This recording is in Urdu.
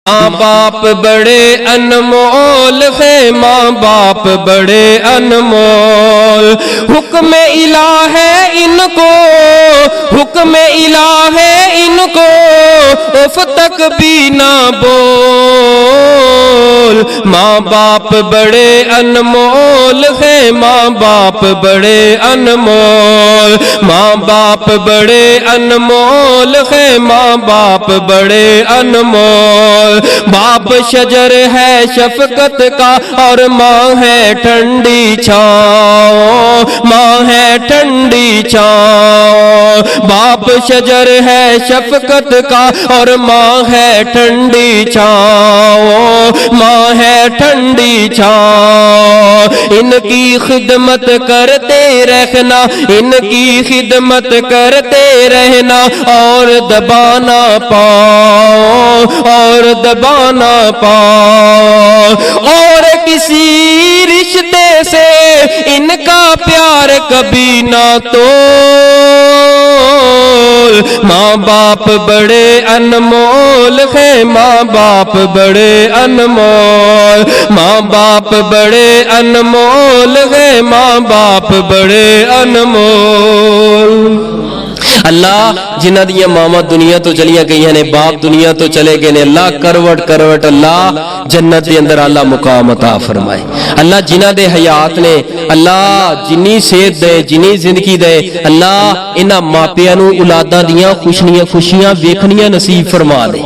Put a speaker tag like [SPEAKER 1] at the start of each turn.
[SPEAKER 1] ماں باپ بڑے انمول ہے، ماں باپ بڑے انمول، حکم الہ ہے ان کو، حکم الہ ہے ان کو، اف تک بھی نہ بول۔ ماں باپ بڑے انمول ہے، ماں باپ بڑے انمول، ماں باپ بڑے انمول ہے، ماں باپ بڑے انمول۔ باپ شجر ہے شفقت کا اور ماں ہے ٹھنڈی چھاؤں، ماں ہے ٹھنڈی چھاؤں۔ باپ شجر ہے شفقت کا اور ماں ہے ٹھنڈی چھاؤں، ماں ہے ٹھنڈی چھاؤں۔ ان کی خدمت کرتے رہنا، ان کی خدمت کرتے رہنا اور دبانا پاؤں، اور دبانا پاؤں۔ اور کسی رشتے سے ان کا پیار کبھی نہ تول۔ ماں باپ بڑے انمول ہے، ماں باپ بڑے انمول، ماں باپ بڑے انمول ہے، ماں باپ بڑے انمول۔ اللہ جنہ دیا ماما دنیا تو چلیاں گئی ہیں، باپ دنیا تو چلے گئے نے، اللہ کروٹ کروٹ اللہ جنت دے اندر اللہ مقام عطا فرمائے۔ اللہ جنہ دے حیات نے اللہ جنی صحت دے، جنی زندگی دے، اللہ انہاں ماپیاں نو اولاداں دیاں خوشیاں ویکھنیاں نصیب فرما دے۔